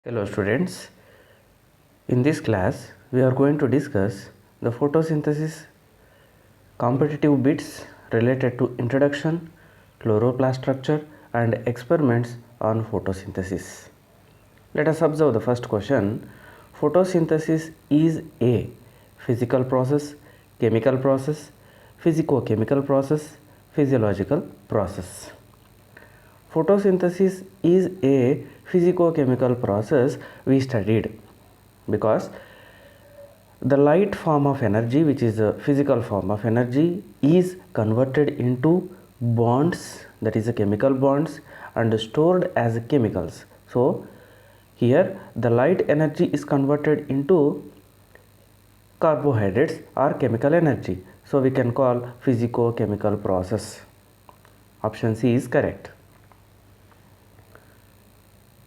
Hello students, in this class we are going to discuss the photosynthesis competitive bits related to introduction, chloroplast structure and experiments on photosynthesis. Let us observe the first question. Photosynthesis is a physical process, chemical process, physico-chemical process, physiological process. Photosynthesis is a physico-chemical process we studied because the light form of energy, which is a physical form of energy, is converted into bonds, that is a chemical bonds, and stored as chemicals. So here the light energy is converted into carbohydrates or chemical energy. So we can call physico-chemical process. Option C is correct.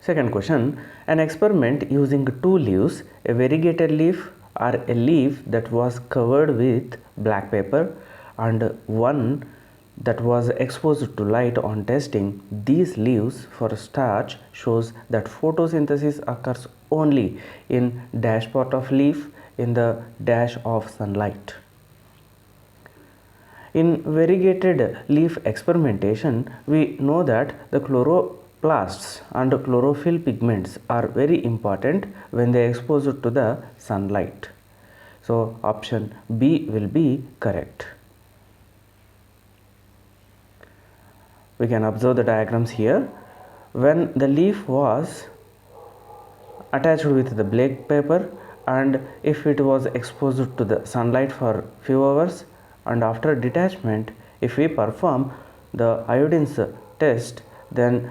Second question, an experiment using two leaves, a variegated leaf or a leaf that was covered with black paper and one that was exposed to light on testing these leaves for starch shows that photosynthesis occurs only in dash part of leaf in the dash of sunlight. In variegated leaf experimentation, we know that the chloroplasts and chlorophyll pigments are very important when they are exposed to the sunlight. So option B will be correct. We can observe the diagrams here. When the leaf was attached with the black paper and if it was exposed to the sunlight for few hours, and after detachment if we perform the iodines test, then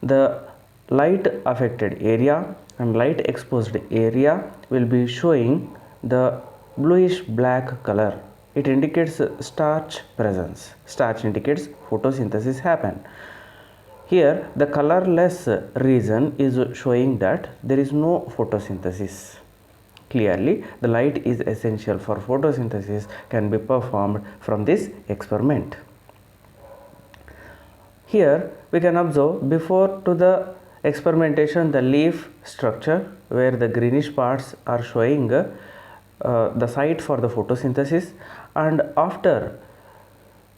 the light affected area and light exposed area will be showing the bluish black color. It indicates starch presence. Starch indicates photosynthesis happen. Here the colorless region is showing that there is no photosynthesis. Clearly, the light is essential for photosynthesis can be performed from this experiment. Here we can observe before to the experimentation the leaf structure where the greenish parts are showing the site for the photosynthesis, and after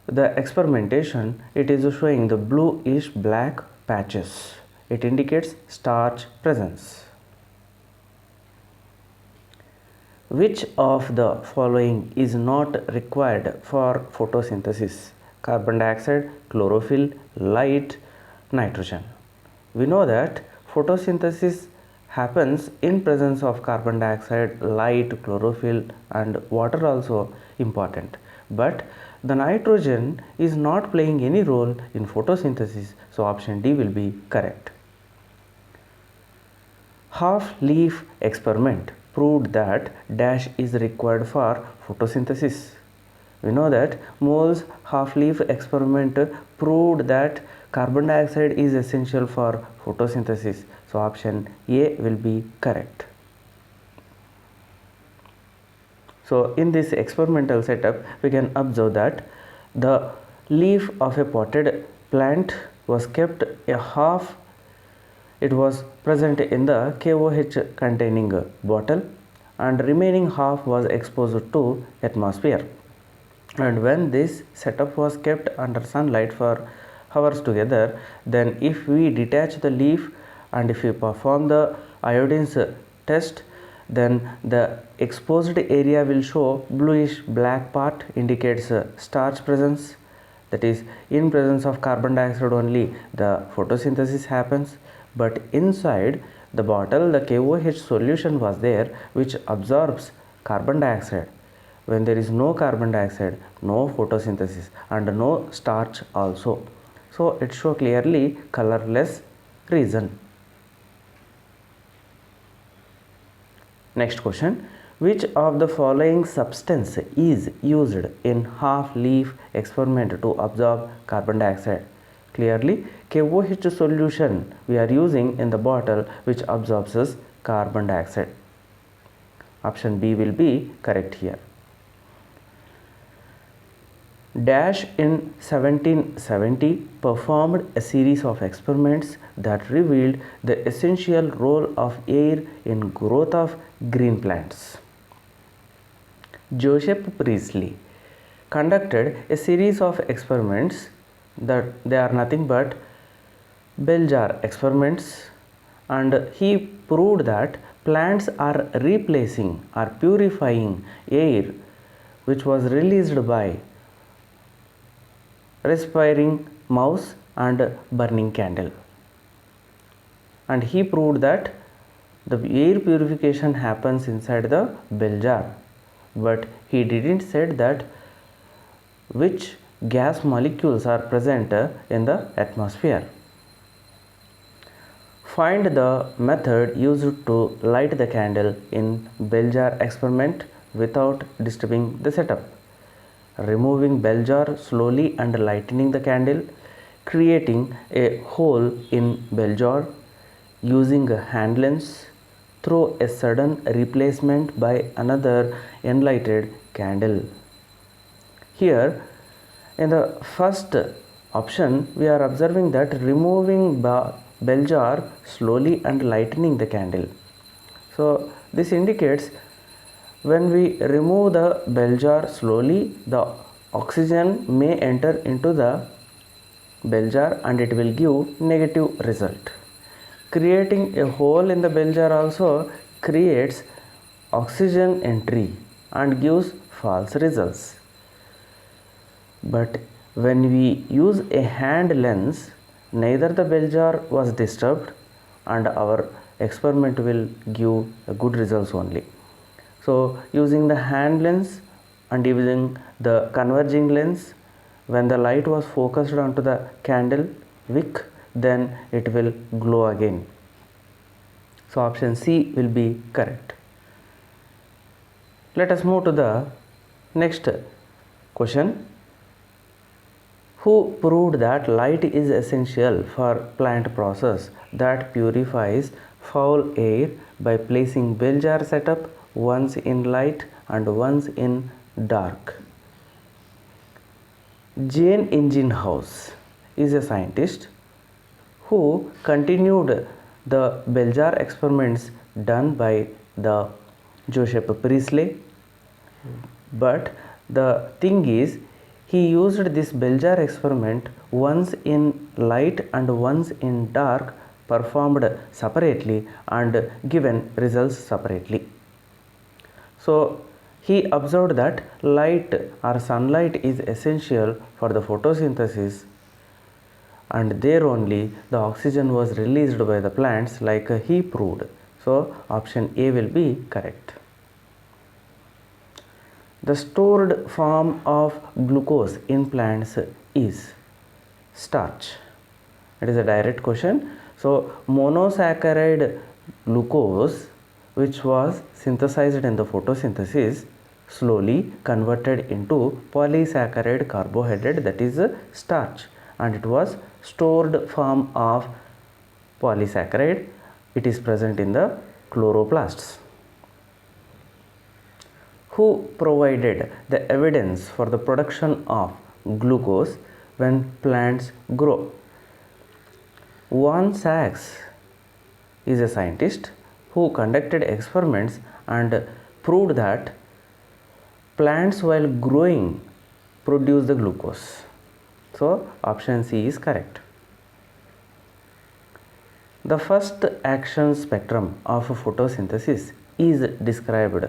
the experimentation it is showing the bluish black patches. It indicates starch presence. Which of the following is not required for photosynthesis? Carbon dioxide, chlorophyll, light, nitrogen. We know that photosynthesis happens in presence of carbon dioxide, light, chlorophyll and water also important. But the nitrogen is not playing any role in photosynthesis, so option D will be correct. Half-leaf experiment proved that dash is required for photosynthesis. We know that Mohs half-leaf experiment proved that carbon dioxide is essential for photosynthesis. So option A will be correct. So in this experimental setup, we can observe that the leaf of a potted plant was kept a half. It was present in the KOH containing bottle and remaining half was exposed to atmosphere. And when this setup was kept under sunlight for hours together, then if we detach the leaf and if we perform the iodines test, then the exposed area will show bluish black part, indicates starch presence. That is, in presence of carbon dioxide only the photosynthesis happens, but inside the bottle the KOH solution was there which absorbs carbon dioxide. When there is no carbon dioxide, no photosynthesis and no starch also. So it shows clearly colorless region. Next question. Which of the following substance is used in half-leaf experiment to absorb carbon dioxide? Clearly, KOH solution we are using in the bottle which absorbs carbon dioxide. Option B will be correct here. Dash in 1770 performed a series of experiments that revealed the essential role of air in growth of green plants. Joseph Priestley conducted a series of experiments that they are nothing but bell jar experiments, and he proved that plants are replacing or purifying air which was released by respiring mouse and burning candle. And he proved that the air purification happens inside the bell jar, but he didn't said that which gas molecules are present in the atmosphere. Find the method used to light the candle in bell jar experiment without disturbing the setup. Removing bell jar slowly and lightening the candle, creating a hole in bell jar, using a hand lens, through a sudden replacement by another enlightened candle. Here in the first option we are observing that removing bell jar slowly and lightening the candle. So this indicates when we remove the bell jar slowly, the oxygen may enter into the bell jar and it will give negative result. Creating a hole in the bell jar also creates oxygen entry and gives false results. But when we use a hand lens, neither the bell jar was disturbed and our experiment will give good results only. So using the hand lens and using the converging lens, when the light was focused onto the candle wick, then it will glow again. So option C will be correct. Let us move to the next question. Who proved that light is essential for plant process that purifies foul air by placing bell jar setup once in light and once in dark? Jane Ingenhousz is a scientist who continued the bell jar experiments done by the Joseph Priestley, but the thing is he used this bell jar experiment once in light and once in dark, performed separately and given results separately. So he observed that light or sunlight is essential for the photosynthesis, and there only the oxygen was released by the plants like he proved. So option A will be correct. The stored form of glucose in plants is starch. It is a direct question. So monosaccharide glucose, which was synthesized in the photosynthesis, slowly converted into polysaccharide carbohydrate, that is starch, and it was stored form of polysaccharide. It is present in the chloroplasts. Who provided the evidence for the production of glucose when plants grow? Von Sachs is a scientist who conducted experiments and proved that plants while growing produce the glucose. So option C is correct. The first action spectrum of photosynthesis is described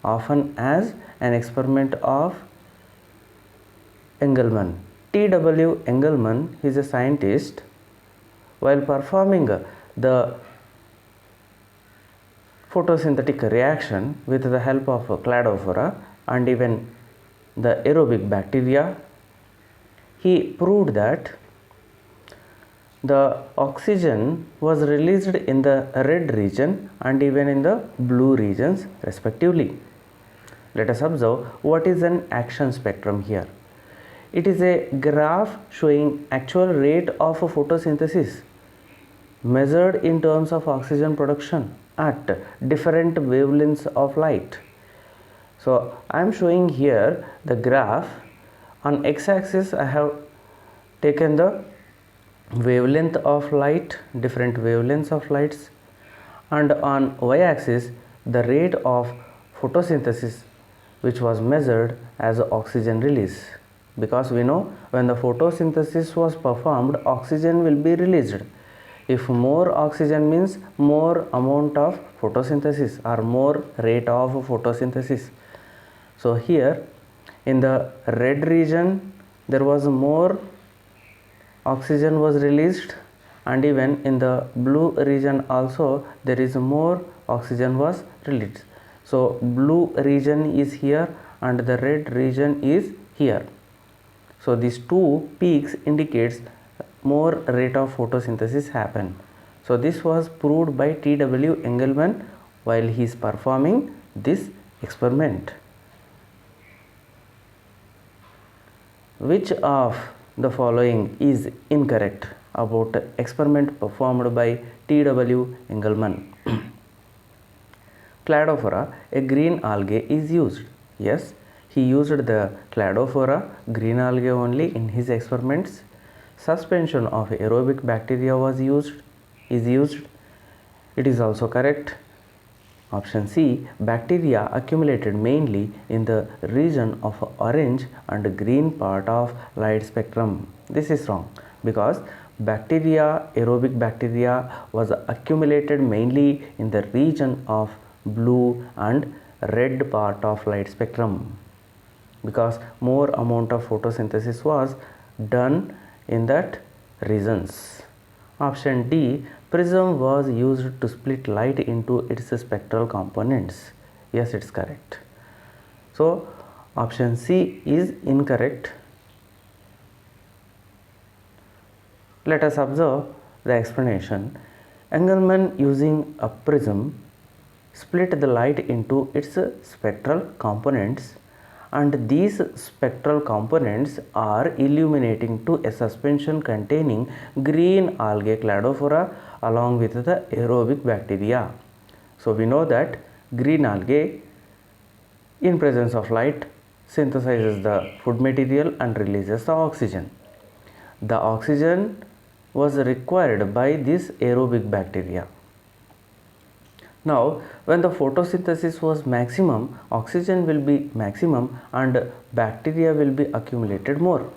often as an experiment of Engelmann. T.W. Engelmann is a scientist while performing the photosynthetic reaction with the help of Cladophora and even the aerobic bacteria. He proved that the oxygen was released in the red region and even in the blue regions respectively. Let us observe what is an action spectrum here. It is a graph showing actual rate of photosynthesis measured in terms of oxygen production at different wavelengths of light. So I am showing here the graph On x-axis I have taken the wavelength of light, different wavelengths of lights, and on y-axis the rate of photosynthesis, which was measured as oxygen release, because we know when the photosynthesis was performed, oxygen will be released. If more oxygen means more amount of photosynthesis or more rate of photosynthesis. So here in the red region there was more oxygen was released, and even in the blue region also there is more oxygen was released. So blue region is here and the red region is here. So these two peaks indicates more rate of photosynthesis happen. So this was proved by T.W. Engelmann while he is performing this experiment. Which of the following is incorrect about experiment performed by T.W. Engelmann? Cladophora, a green algae, is used. Yes, he used the Cladophora, green algae only in his experiments. Suspension of aerobic bacteria is used. It is also correct. Option C, bacteria accumulated mainly in the region of orange and green part of light spectrum. This is wrong, because aerobic bacteria was accumulated mainly in the region of blue and red part of light spectrum, because more amount of photosynthesis was done in that regions. Option D, prism was used to split light into its spectral components. Yes, it's correct. So option C is incorrect. Let us observe the explanation. Engelmann, using a prism, split the light into its spectral components, and these spectral components are illuminating to a suspension containing green algae Cladophora along with the aerobic bacteria. So we know that green algae in presence of light synthesizes the food material and releases the oxygen. The oxygen was required by this aerobic bacteria. Now, when the photosynthesis was maximum, oxygen will be maximum and bacteria will be accumulated more.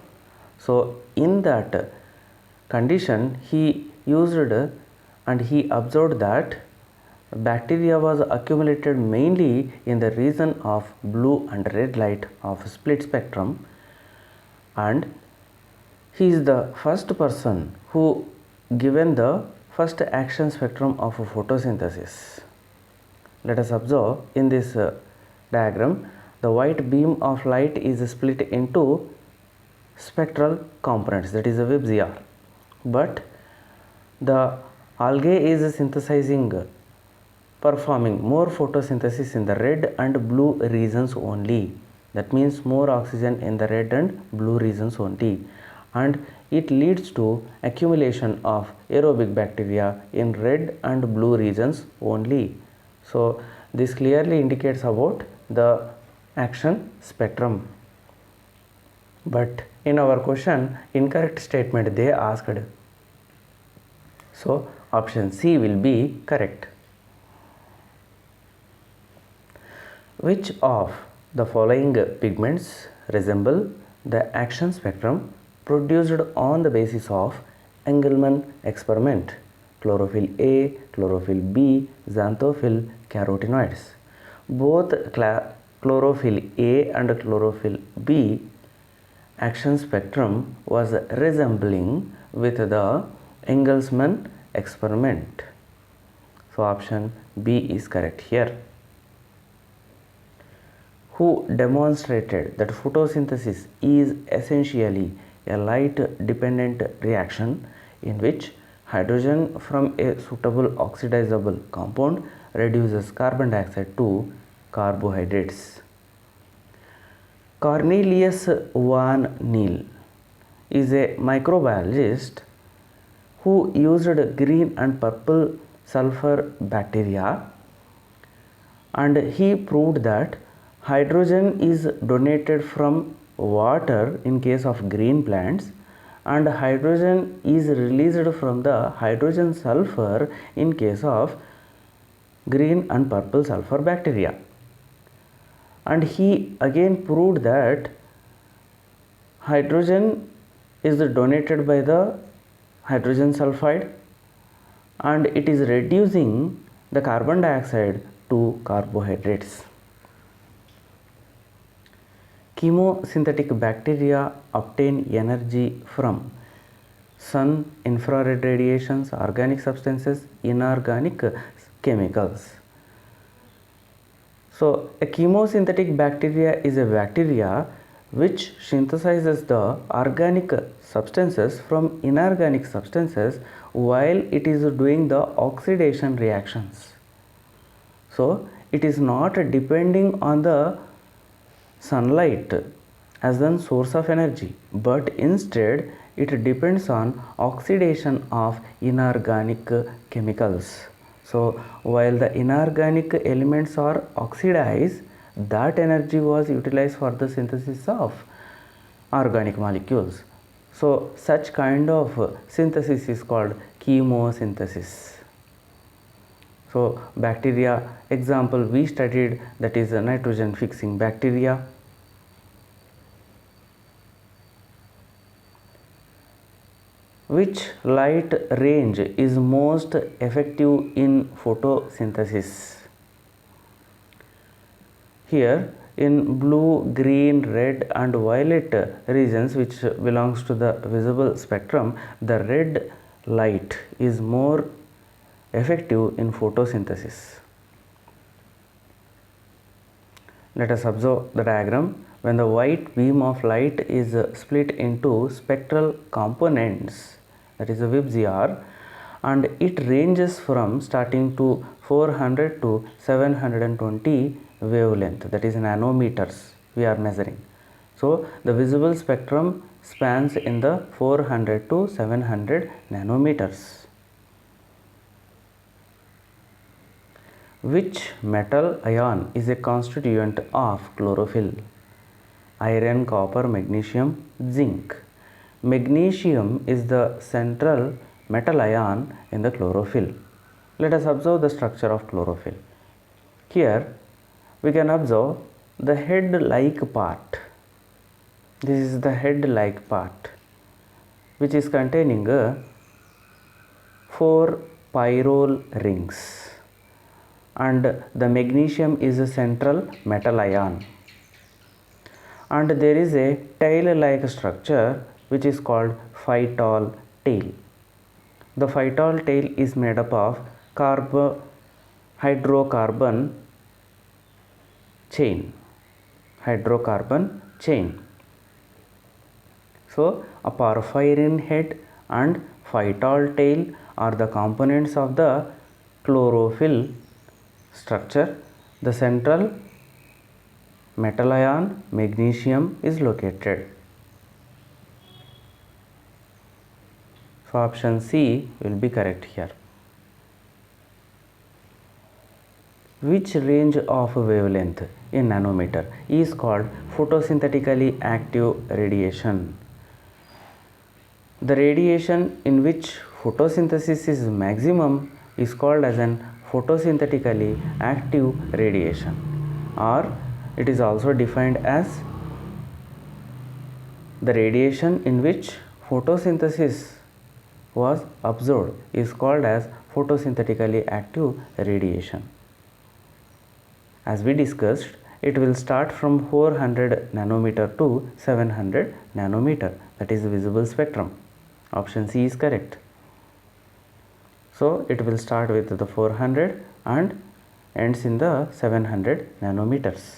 So, in that condition, he used and he observed that bacteria was accumulated mainly in the region of blue and red light of split spectrum, and he is the first person who given the first action spectrum of photosynthesis. Let us observe in this diagram, the white beam of light is split into spectral components, that is a WIBGR, but the algae is performing more photosynthesis in the red and blue regions only. That means more oxygen in the red and blue regions only, and it leads to accumulation of aerobic bacteria in red and blue regions only. So this clearly indicates about the action spectrum. But in our question, incorrect statement they asked. So option C will be correct. Which of the following pigments resemble the action spectrum produced on the basis of Engelmann experiment? Chlorophyll A, chlorophyll B, xanthophyll, carotenoids. Both chlorophyll A and chlorophyll B action spectrum was resembling with the Engelmann experiment. So option B is correct here. Who demonstrated that photosynthesis is essentially a light dependent reaction in which hydrogen from a suitable oxidizable compound reduces carbon dioxide to carbohydrates. Cornelius van Niel is a microbiologist who used green and purple sulfur bacteria, and he proved that hydrogen is donated from water in case of green plants, and hydrogen is released from the hydrogen sulfur in case of green and purple sulfur bacteria. And he again proved that hydrogen is donated by the hydrogen sulfide and it is reducing the carbon dioxide to carbohydrates. Chemosynthetic bacteria obtain energy from sun, infrared radiations, organic substances, inorganic chemicals. So, a chemosynthetic bacteria is a bacteria which synthesizes the organic substances from inorganic substances while it is doing the oxidation reactions. So, it is not depending on the sunlight as the source of energy, but instead it depends on oxidation of inorganic chemicals. So, while the inorganic elements are oxidized, that energy was utilized for the synthesis of organic molecules. So, such kind of synthesis is called chemosynthesis. So, bacteria example we studied, that is nitrogen fixing bacteria. Which light range is most effective in photosynthesis? Here in blue, green, red and violet regions which belongs to the visible spectrum, the red light is more effective in photosynthesis. Let us observe the diagram. When the white beam of light is split into spectral components, that is a VIBGYOR, and it ranges from starting to 400 to 720 wavelength, that is nanometers we are measuring. So, the visible spectrum spans in the 400 to 700 nanometers. Which metal ion is a constituent of chlorophyll? Iron, copper, magnesium, zinc. Magnesium is the central metal ion in the chlorophyll. Let us observe the structure of chlorophyll. Here we can observe the head-like part. This is the head-like part which is containing 4 pyrrole rings, and the magnesium is a central metal ion, and there is a tail-like structure which is called phytol tail. The phytol tail is made up of hydrocarbon chain. So, a porphyrin head and phytol tail are the components of the chlorophyll structure. The central metal ion magnesium is located. So, option C will be correct here. Which range of wavelength in nanometer is called photosynthetically active radiation? The radiation in which photosynthesis is maximum is called as an photosynthetically active radiation, or it is also defined as the radiation in which photosynthesis was observed is called as photosynthetically active radiation. As we discussed, it will start from 400 nanometer to 700 nanometer, that is the visible spectrum. Option C is correct. So, it will start with the 400 and ends in the 700 nanometers.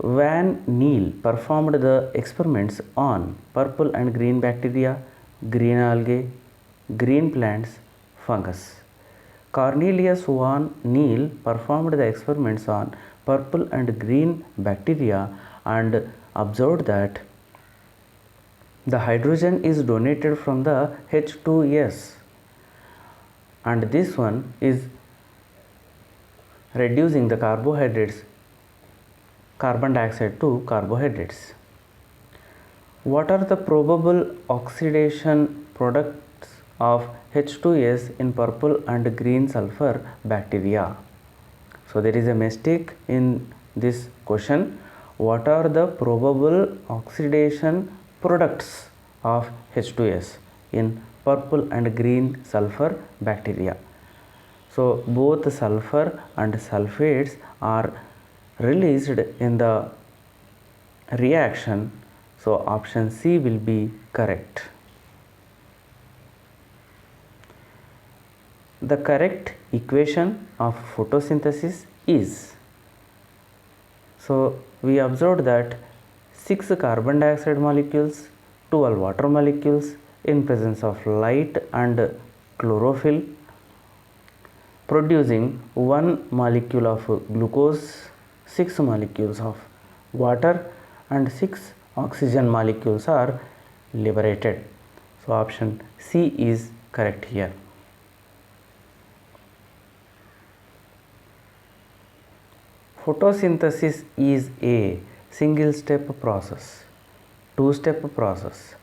Van Niel performed the experiments on purple and green bacteria, green algae, green plants, fungus. Cornelius van Niel performed the experiments on purple and green bacteria and observed that the hydrogen is donated from the H2S, and this one is reducing the carbon dioxide to carbohydrates. What are the probable oxidation products of H2S in purple and green sulfur bacteria? So there is a mistake in this question. What are the probable oxidation products of H2S in purple and green sulfur bacteria? So both sulfur and sulfates are released in the reaction. So option C will be correct. The correct equation of photosynthesis is, so we observed that 6 carbon dioxide molecules, 12 water molecules in presence of light and chlorophyll producing 1 molecule of glucose, 6 molecules of water and 6 oxygen molecules are liberated. So option C is correct here. Photosynthesis is a single step process, 2-step process,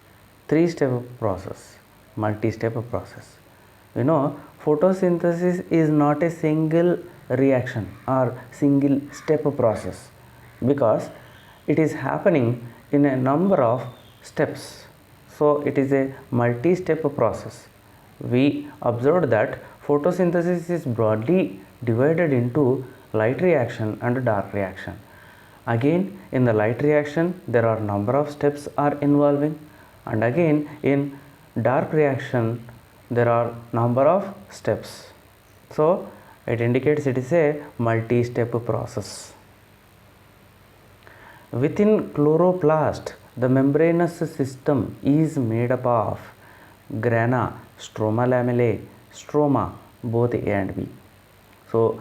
3-step process, multi-step process. You know, photosynthesis is not a single reaction or single step process because it is happening in a number of steps. So it is a multi-step process. We observed that photosynthesis is broadly divided into light reaction and dark reaction. Again, in the light reaction there are number of steps are involving, and again in dark reaction there are number of steps. So it indicates it is a multi-step process. Within chloroplast, the membranous system is made up of grana, stroma lamellae, stroma, both A and B. So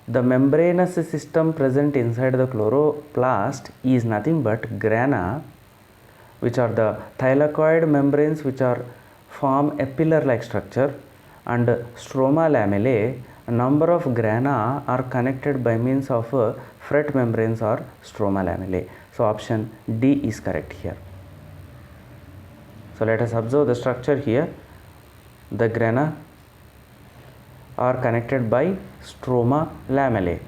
the membranous system present inside the chloroplast is nothing but grana, which are the thylakoid membranes which are form a pillar like structure, and stroma lamellae, a number of grana are connected by means of fret membranes or stroma lamellae. So option D is correct here. So let us observe the structure here. The grana are connected by stroma lamellae,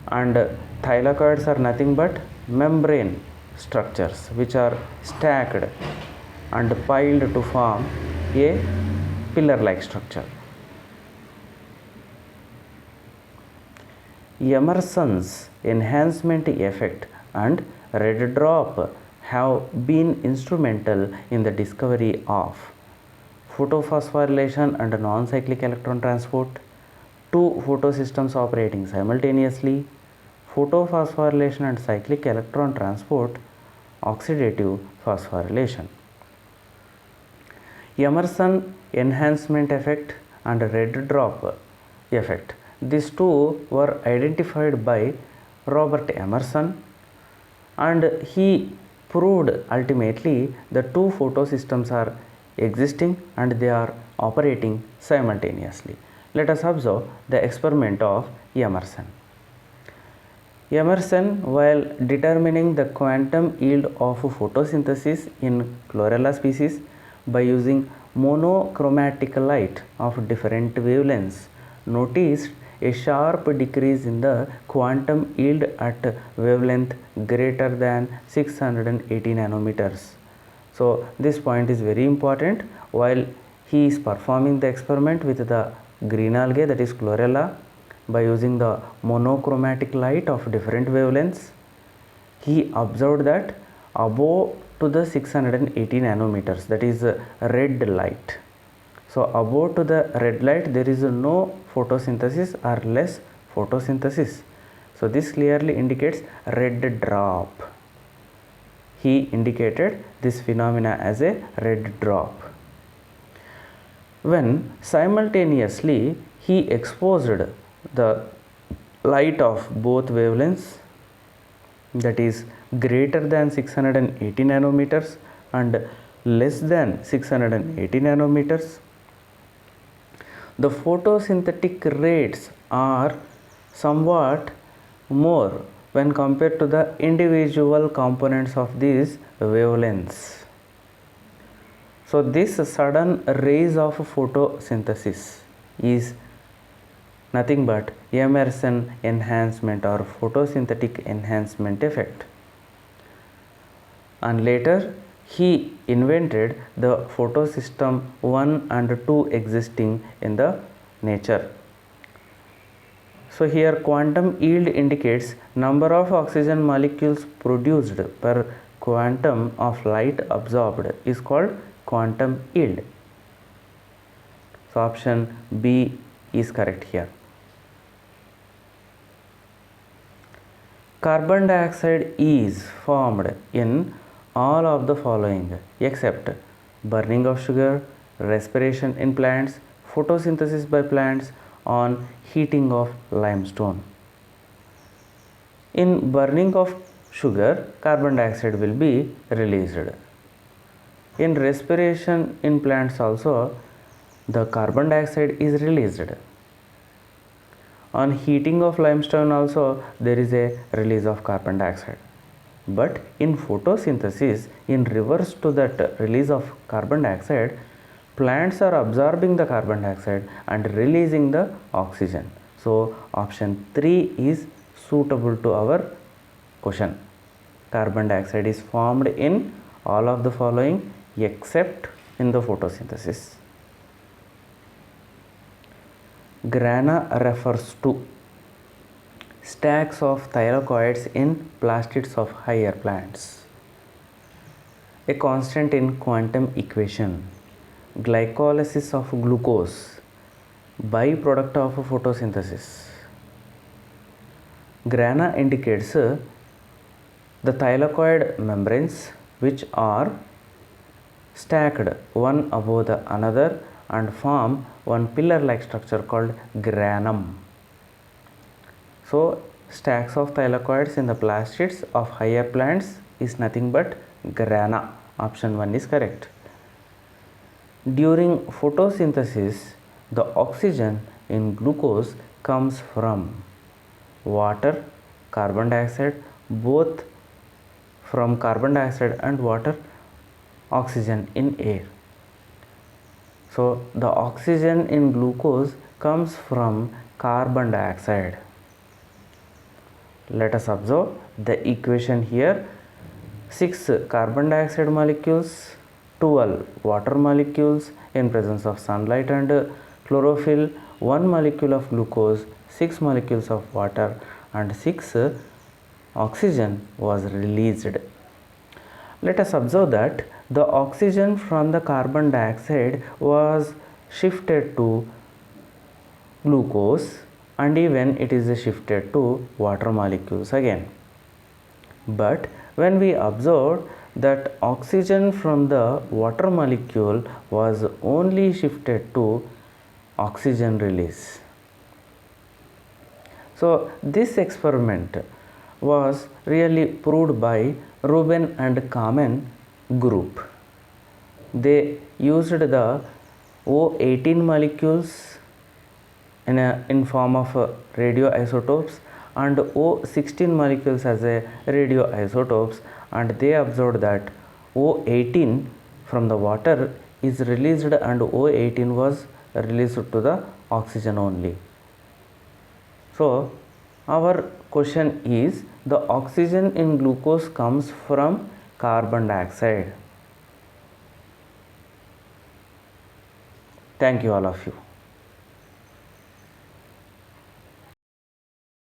and thylakoids are nothing but membrane structures which are stacked and piled to form a pillar like structure. Emerson's enhancement effect and red drop have been instrumental in the discovery of photophosphorylation and non-cyclic electron transport, 2 photosystems operating simultaneously, photophosphorylation and cyclic electron transport, oxidative phosphorylation. Emerson enhancement effect and red drop effect, these two were identified by Robert Emerson, and he proved ultimately the 2 photosystems are existing and they are operating simultaneously. Let us observe the experiment of Emerson. Emerson, while determining the quantum yield of photosynthesis in chlorella species by using monochromatic light of different wavelengths, noticed a sharp decrease in the quantum yield at wavelength greater than 680 nanometers. So this point is very important. While he is performing the experiment with the green algae, that is chlorella, by using the monochromatic light of different wavelengths, he observed that above to the 680 nanometers, that is red light. So above to the red light there is no photosynthesis or less photosynthesis. So this clearly indicates red drop. He indicated this phenomena as a red drop. When simultaneously he exposed the light of both wavelengths, that is greater than 680 nanometers and less than 680 nanometers, the photosynthetic rates are somewhat more when compared to the individual components of these wavelengths. So this sudden rise of photosynthesis is nothing but Emerson enhancement or photosynthetic enhancement effect. And later he invented the photosystem 1 and 2 existing in the nature. So here quantum yield indicates number of oxygen molecules produced per quantum of light absorbed is called quantum yield. So option B is correct here. Carbon dioxide is formed in all of the following except burning of sugar, respiration in plants, photosynthesis by plants, on heating of limestone. In burning of sugar, carbon dioxide will be released. In respiration in plants also, the carbon dioxide is released. On heating of limestone also, there is a release of carbon dioxide. But in photosynthesis, in reverse to that release of carbon dioxide, plants are absorbing the carbon dioxide and releasing the oxygen. So option 3 is suitable to our question. Carbon dioxide is formed in all of the following except in the photosynthesis. Grana refers to stacks of thylakoids in plastids of higher plants. A constant in quantum equation. Glycolysis of glucose, byproduct of photosynthesis. Grana indicates the thylakoid membranes which are stacked one above the another and form one pillar like structure called granum. So stacks of thylakoids in the plastids of higher plants is nothing but grana. Option 1 is correct. During photosynthesis, the oxygen in glucose comes from water, carbon dioxide, both from carbon dioxide and water, oxygen in air. So the oxygen in glucose comes from carbon dioxide. Let us observe the equation here. 6 carbon dioxide molecules, 12 water molecules in presence of sunlight and chlorophyll, 1 molecule of glucose, 6 molecules of water and 6 oxygen was released. Let us observe that the oxygen from the carbon dioxide was shifted to glucose and even it is shifted to water molecules again. But when we observed that oxygen from the water molecule was only shifted to oxygen release. So this experiment was really proved by Rubin and Kamen group. They used the O18 molecules in form of radioisotopes and O16 molecules as a radioisotopes, and they observed that O18 from the water is released and O18 was released to the oxygen only. So our question is, the oxygen in glucose comes from carbon dioxide. Thank you all of you.